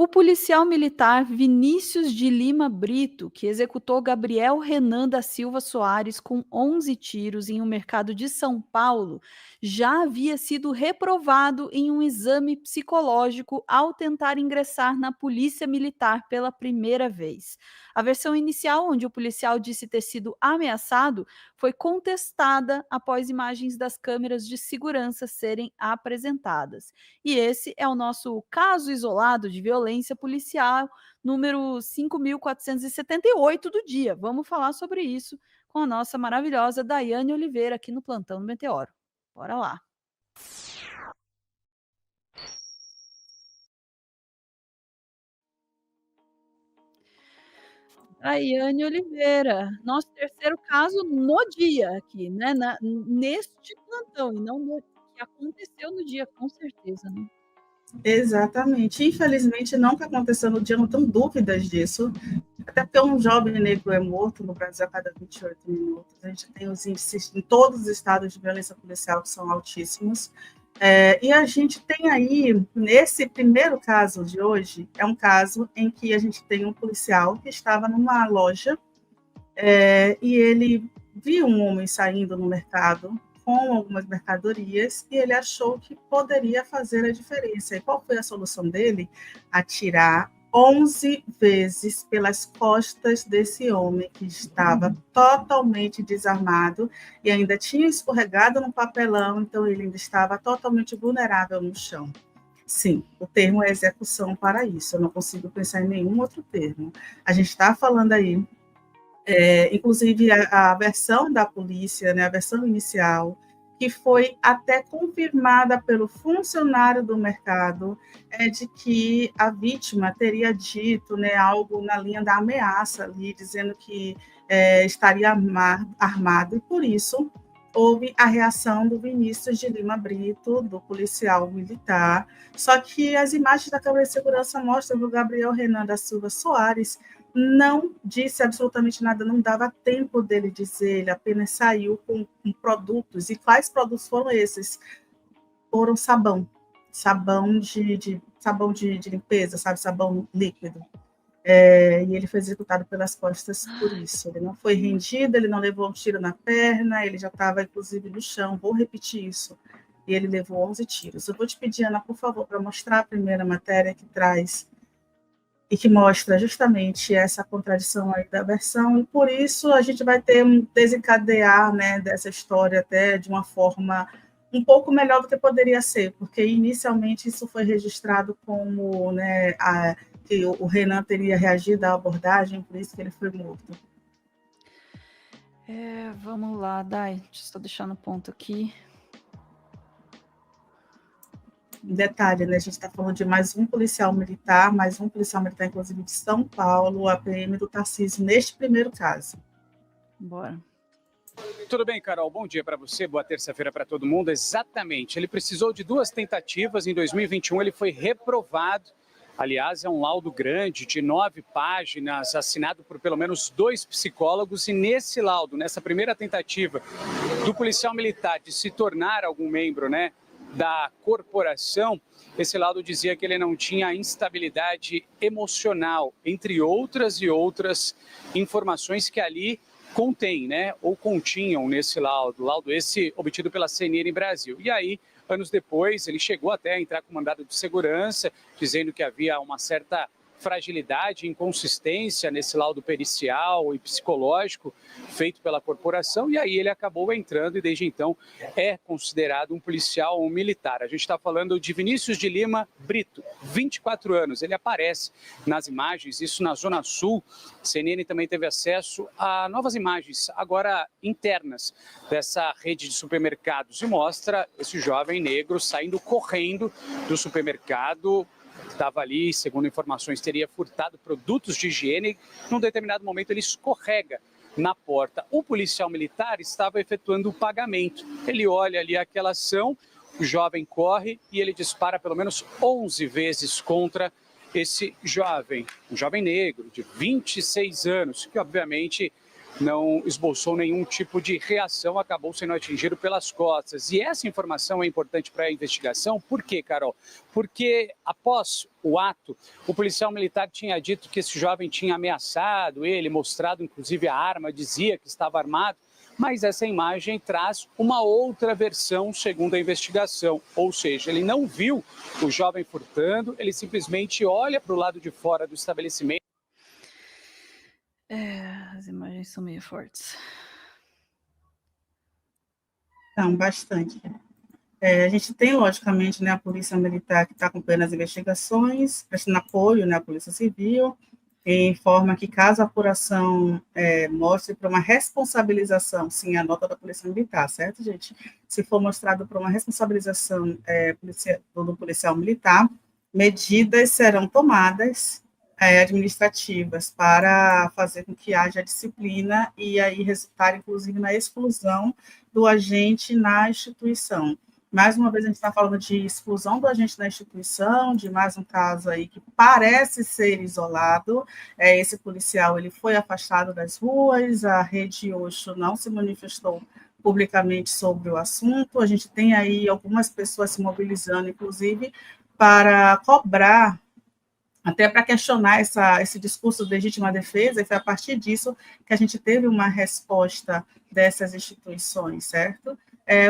O policial militar Vinícius de Lima Brito, que executou Gabriel Renan da Silva Soares com 11 tiros em um mercado de São Paulo, já havia sido reprovado em um exame psicológico ao tentar ingressar na Polícia Militar pela primeira vez. A versão inicial, onde o policial disse ter sido ameaçado, foi contestada após imagens das câmeras de segurança serem apresentadas. E esse é o nosso caso isolado de violência policial número 5.478 do dia. Vamos falar sobre isso com a nossa maravilhosa Daiane Oliveira aqui no Plantão do Meteoro. Bora lá. Daiane Oliveira, nosso terceiro caso no dia aqui, né, neste plantão e não no que aconteceu no dia, com certeza, né? Exatamente. Infelizmente, não que aconteceu no dia, não tenho dúvidas disso. Até porque um jovem negro é morto no Brasil a cada 28 minutos. A gente tem os índices em todos os estados de violência policial que são altíssimos. E a gente tem aí, nesse primeiro caso de hoje, é um caso em que a gente tem um policial que estava numa loja e ele viu um homem saindo no mercado com algumas mercadorias e ele achou que poderia fazer a diferença. E qual foi a solução dele? Atirar 11 vezes pelas costas desse homem que estava totalmente desarmado e ainda tinha escorregado no papelão, então ele ainda estava totalmente vulnerável no chão. Sim, o termo é execução para isso, eu não consigo pensar em nenhum outro termo. A gente está falando aí, inclusive a versão da polícia, né, a versão inicial, que foi até confirmada pelo funcionário do mercado, de que a vítima teria dito, né, algo na linha da ameaça ali, dizendo que estaria armado, e por isso houve a reação do Vinícius de Lima Brito, do policial militar, só que as imagens da câmera de segurança mostram que o Gabriel Renan da Silva Soares não disse absolutamente nada, não dava tempo dele dizer, ele apenas saiu com produtos. E quais produtos foram esses? Foram sabão de limpeza, sabe, sabão líquido. E ele foi executado pelas costas por isso. Ele não foi rendido, ele não levou um tiro na perna, ele já estava, inclusive, no chão. Vou repetir isso. E ele levou 11 tiros. Eu vou te pedir, Ana, por favor, para mostrar a primeira matéria que traz e que mostra justamente essa contradição aí da versão, e por isso a gente vai ter um desencadear, né, dessa história até de uma forma um pouco melhor do que poderia ser, porque inicialmente isso foi registrado como, né, que o Renan teria reagido à abordagem, por isso que ele foi morto. Vamos lá, Dai, estou deixando o ponto aqui. Detalhe, né? A gente está falando de mais um policial militar, inclusive de São Paulo, a PM do Tarcísio, neste primeiro caso. Bora. Tudo bem, Carol? Bom dia para você, boa terça-feira para todo mundo. Exatamente, ele precisou de 2 tentativas, em 2021 ele foi reprovado. Aliás, é um laudo grande, de 9 páginas, assinado por pelo menos 2 psicólogos, e nesse laudo, nessa primeira tentativa do policial militar de se tornar algum membro, né, da corporação, esse laudo dizia que ele não tinha instabilidade emocional, entre outras e outras informações que ali contém, né, ou continham nesse laudo esse obtido pela CNN Brasil. E aí, anos depois, ele chegou até a entrar com mandado de segurança, dizendo que havia uma certa fragilidade, inconsistência nesse laudo pericial e psicológico feito pela corporação, e aí ele acabou entrando e desde então é considerado um policial ou um militar. A gente está falando de Vinícius de Lima Brito, 24 anos, ele aparece nas imagens, isso na Zona Sul. A CNN também teve acesso a novas imagens, agora internas, dessa rede de supermercados, e mostra esse jovem negro saindo correndo do supermercado. Estava ali, segundo informações, teria furtado produtos de higiene. Num determinado momento, ele escorrega na porta. O policial militar estava efetuando o pagamento. Ele olha ali aquela ação, o jovem corre e ele dispara pelo menos 11 vezes contra esse jovem, um jovem negro de 26 anos, que obviamente não esboçou nenhum tipo de reação, acabou sendo atingido pelas costas. E essa informação é importante para a investigação. Por quê, Carol? Porque após o ato, o policial militar tinha dito que esse jovem tinha ameaçado ele, mostrado inclusive a arma, dizia que estava armado. Mas essa imagem traz uma outra versão, segundo a investigação. Ou seja, ele não viu o jovem furtando, ele simplesmente olha para o lado de fora do estabelecimento. As imagens são meio fortes. Então, bastante. A gente tem, logicamente, né, a Polícia Militar que está acompanhando as investigações, prestando apoio, né, à Polícia Civil, em forma que, caso a apuração mostre para uma responsabilização, sim, a nota da Polícia Militar, certo, gente? Se for mostrado para uma responsabilização do policial militar, medidas serão tomadas administrativas para fazer com que haja disciplina e aí resultar, inclusive, na exclusão do agente na instituição. Mais uma vez, a gente está falando de exclusão do agente na instituição, de mais um caso aí que parece ser isolado. Esse policial ele foi afastado das ruas, a rede Osho não se manifestou publicamente sobre o assunto. A gente tem aí algumas pessoas se mobilizando, inclusive, para cobrar, até para questionar esse discurso de legítima defesa, e foi a partir disso que a gente teve uma resposta dessas instituições, certo?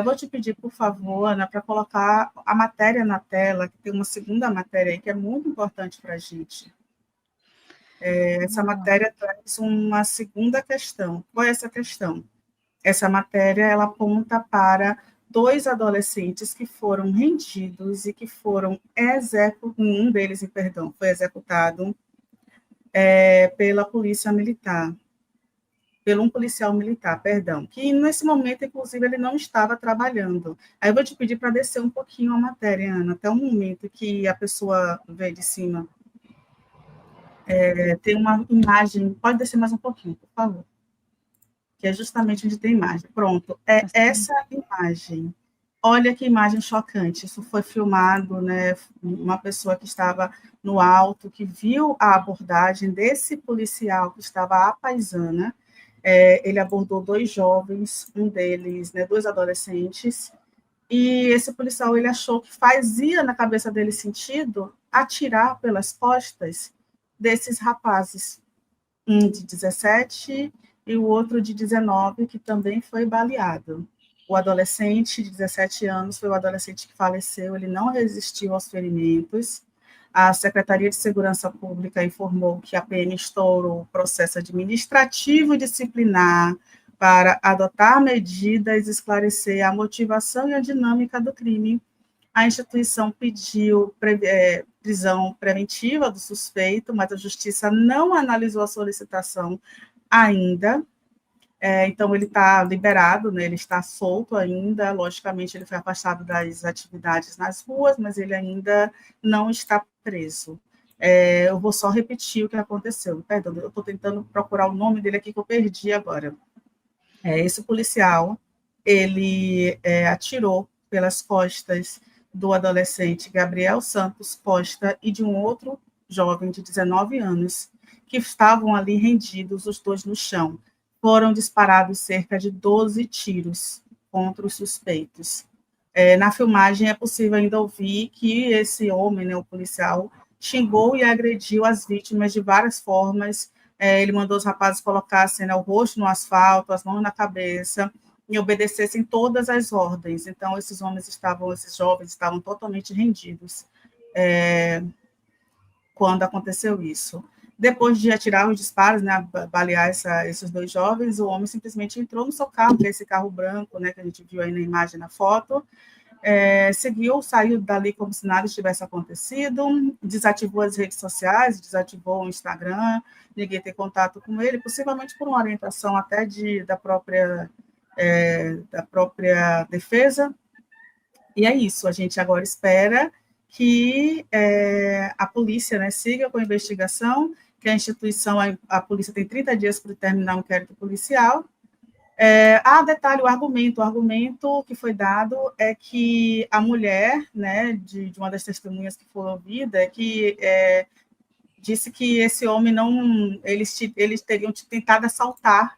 Vou te pedir, por favor, Ana, para colocar a matéria na tela, que tem uma segunda matéria aí que é muito importante para a gente. Essa matéria traz uma segunda questão. Qual é essa questão? Essa matéria ela aponta para 2 adolescentes que foram rendidos e que foram um deles, perdão, foi executado pela polícia militar. Pelo um policial militar, perdão, que nesse momento, inclusive, ele não estava trabalhando. Aí eu vou te pedir para descer um pouquinho a matéria, Ana, até o momento que a pessoa vê de cima. Tem uma imagem, pode descer mais um pouquinho, por favor, que é justamente onde tem imagem. Pronto, essa imagem. Olha que imagem chocante, isso foi filmado, né, uma pessoa que estava no alto, que viu a abordagem desse policial que estava à paisana. Ele abordou 2 jovens, um deles, né, 2 adolescentes, e esse policial ele achou que fazia na cabeça dele sentido atirar pelas costas desses rapazes, um de 17 e o outro de 19, que também foi baleado. O adolescente de 17 anos foi o adolescente que faleceu, ele não resistiu aos ferimentos. A Secretaria de Segurança Pública informou que a PM instaurou o processo administrativo e disciplinar para adotar medidas e esclarecer a motivação e a dinâmica do crime. A instituição pediu prisão preventiva do suspeito, mas a Justiça não analisou a solicitação ainda. Então, ele está liberado, né, ele está solto ainda, logicamente, ele foi afastado das atividades nas ruas, mas ele ainda não está preso. Eu vou só repetir o que aconteceu. Perdão, eu estou tentando procurar o nome dele aqui, que eu perdi agora. Esse policial, ele atirou pelas costas do adolescente Gabriel Santos Costa e de um outro jovem de 19 anos, que estavam ali rendidos, os 2 no chão. Foram disparados cerca de 12 tiros contra os suspeitos. Na filmagem é possível ainda ouvir que esse homem, né, o policial, xingou e agrediu as vítimas de várias formas. Ele mandou os rapazes colocassem, né, o rosto no asfalto, as mãos na cabeça, e obedecessem todas as ordens. Então, esses jovens estavam totalmente rendidos quando aconteceu isso. Depois de atirar os disparos, né, balear esses 2 jovens, o homem simplesmente entrou no seu carro, que é esse carro branco, né, que a gente viu aí na imagem, na foto, saiu dali como se nada tivesse acontecido, desativou as redes sociais, desativou o Instagram, ninguém tem contato com ele, possivelmente por uma orientação até da própria defesa. E é isso, a gente agora espera que a polícia, né, siga com a investigação, que a instituição, a polícia tem 30 dias para terminar o inquérito policial. Detalhe, o argumento que foi dado é que a mulher, né, de uma das testemunhas que foi ouvida, que disse que esse homem eles teriam tentado assaltar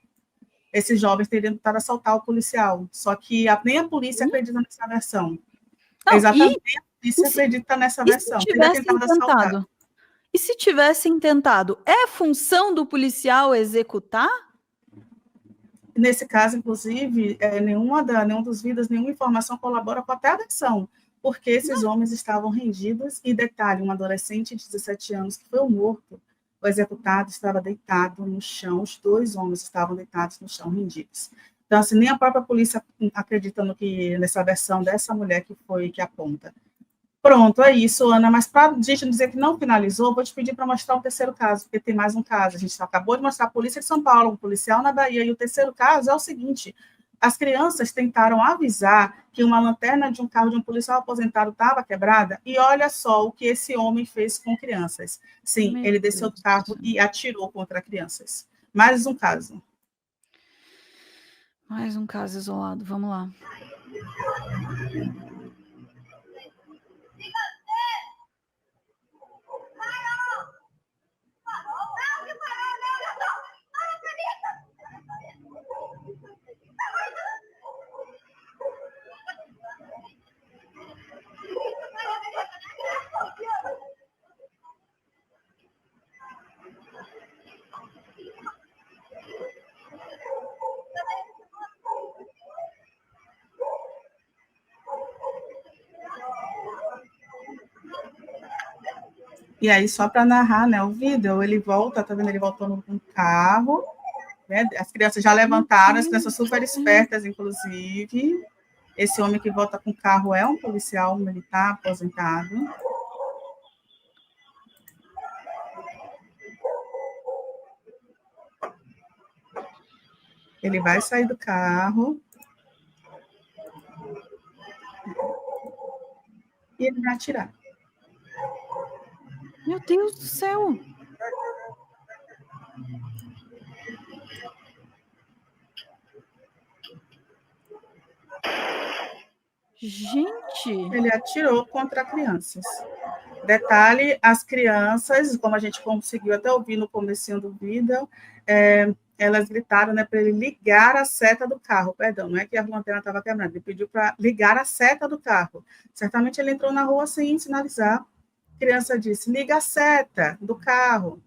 esses jovens teriam tentado assaltar o policial. Só que nem a polícia acredita nessa versão. Não, Exatamente, a polícia se- acredita nessa e se versão. Teria tivessem tentado assaltar. tentado? E se tivessem tentado? É função do policial executar? Nesse caso, inclusive, nenhum dos vídeos, nenhuma informação colabora com até a versão, porque esses homens estavam rendidos, e detalhe, um adolescente de 17 anos que foi morto, o executado estava deitado no chão, os dois homens estavam deitados no chão, rendidos. Então, assim, nem a própria polícia acredita nessa versão dessa mulher que aponta. Pronto, é isso, Ana. Mas para a gente dizer que não finalizou, vou te pedir para mostrar o terceiro caso, porque tem mais um caso. A gente acabou de mostrar a polícia de São Paulo, um policial na Bahia, e o terceiro caso é o seguinte: as crianças tentaram avisar que uma lanterna de um carro de um policial aposentado estava quebrada, e olha só o que esse homem fez com crianças. Sim, ele desceu do carro e atirou contra crianças. Mais um caso. Mais um caso isolado, vamos lá. E aí, só para narrar, né, o vídeo, ele volta, tá vendo? Ele voltando com o carro, né? As crianças já levantaram, as crianças super espertas, inclusive. Esse homem que volta com o carro é um policial militar aposentado. Ele vai sair do carro. E ele vai atirar. Meu Deus do céu! Gente! Ele atirou contra crianças. Detalhe, as crianças, como a gente conseguiu até ouvir no comecinho do vídeo, elas gritaram, né, para ele ligar a seta do carro. Perdão, não é que a lanterna estava quebrada, ele pediu para ligar a seta do carro. Certamente ele entrou na rua sem sinalizar. A criança disse, liga a seta do carro.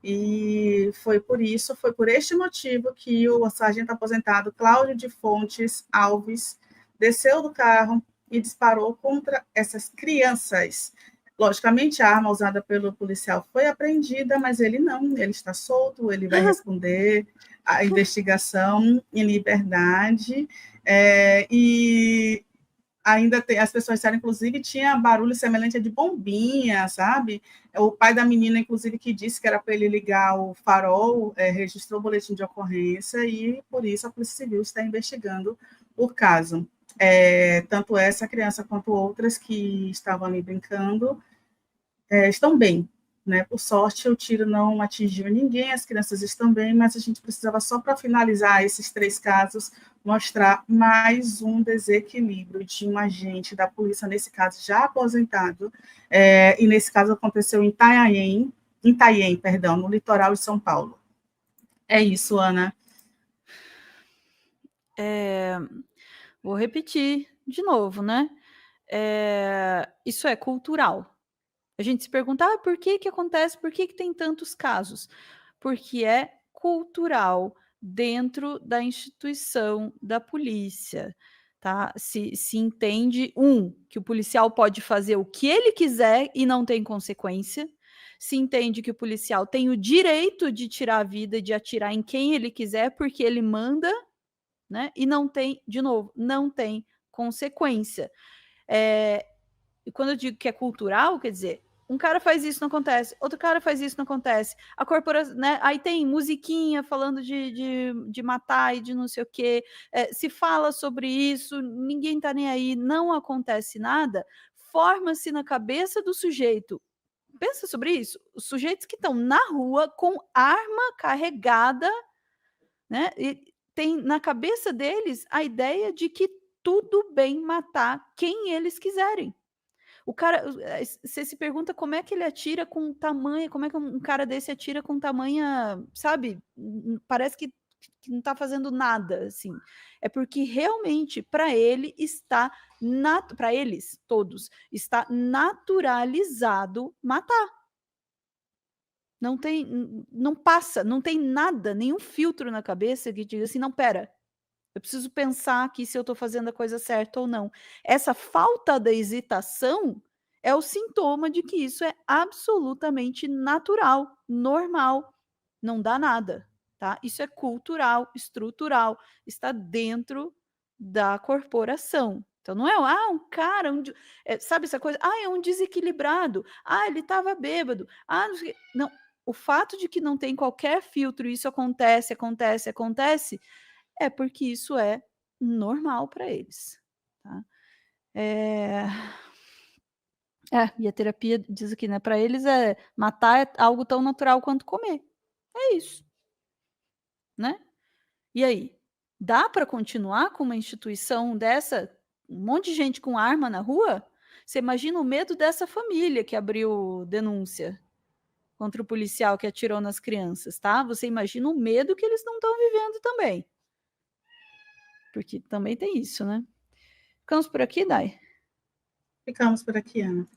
E foi por este motivo que o sargento aposentado Cláudio de Fontes Alves desceu do carro e disparou contra essas crianças. Logicamente, a arma usada pelo policial foi apreendida, mas ele não, ele está solto, ele vai responder à investigação em liberdade, e ainda tem, as pessoas disseram, inclusive, tinha barulho semelhante a de bombinha, sabe? O pai da menina, inclusive, que disse que era para ele ligar o farol, registrou o boletim de ocorrência, e, por isso, a Polícia Civil está investigando o caso. Tanto essa criança quanto outras que estavam ali brincando estão bem, né? Por sorte, o tiro não atingiu ninguém, as crianças estão bem, mas a gente precisava, só para finalizar esses três casos, mostrar mais um desequilíbrio de um agente da polícia, nesse caso já aposentado, e nesse caso aconteceu em Itanhaém, perdão, no litoral de São Paulo. É isso, Ana. Vou repetir de novo, né? Isso é cultural. A gente se pergunta, por que acontece, por que tem tantos casos? Porque é cultural dentro da instituição da polícia, tá? Se entende, que o policial pode fazer o que ele quiser e não tem consequência. Se entende que o policial tem o direito de tirar a vida, de atirar em quem ele quiser, porque ele manda, né? E não tem, de novo, não tem consequência. E quando eu digo que é cultural, quer dizer, um cara faz isso, não acontece, outro cara faz isso, não acontece. A corporação, né? Aí tem musiquinha falando de matar e de não sei o quê. Se fala sobre isso, ninguém tá nem aí, não acontece nada. Forma-se na cabeça do sujeito. Pensa sobre isso. Os sujeitos que estão na rua com arma carregada, né? E tem na cabeça deles a ideia de que tudo bem matar quem eles quiserem. O cara, você se pergunta como é que ele atira com tamanho, como é que um cara desse atira com tamanha, sabe? Parece que que não está fazendo nada, assim. É porque realmente para ele está, para eles todos, está naturalizado matar. Não tem, não passa, não tem nada, nenhum filtro na cabeça que diga assim, não, pera, eu preciso pensar aqui se eu estou fazendo a coisa certa ou não. Essa falta da hesitação é o sintoma de que isso é absolutamente natural, normal, não dá nada, tá? Isso é cultural, estrutural, está dentro da corporação. Então não é, um cara, sabe essa coisa? É um desequilibrado. Ele estava bêbado. Não sei não, o fato de que não tem qualquer filtro, isso acontece, é porque isso é normal para eles, tá? E a terapia diz aqui, né, para eles matar é algo tão natural quanto comer. É isso, né? E aí, dá para continuar com uma instituição dessa, um monte de gente com arma na rua? Você imagina o medo dessa família que abriu denúncia contra o policial que atirou nas crianças, tá? Você imagina o medo que eles não estão vivendo também. Porque também tem isso, né? Ficamos por aqui, Dai? Ficamos por aqui, Ana.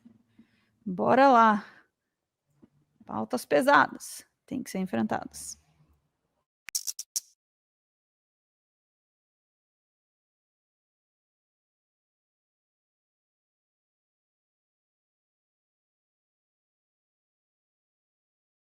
Bora lá. Pautas pesadas, tem que ser enfrentadas.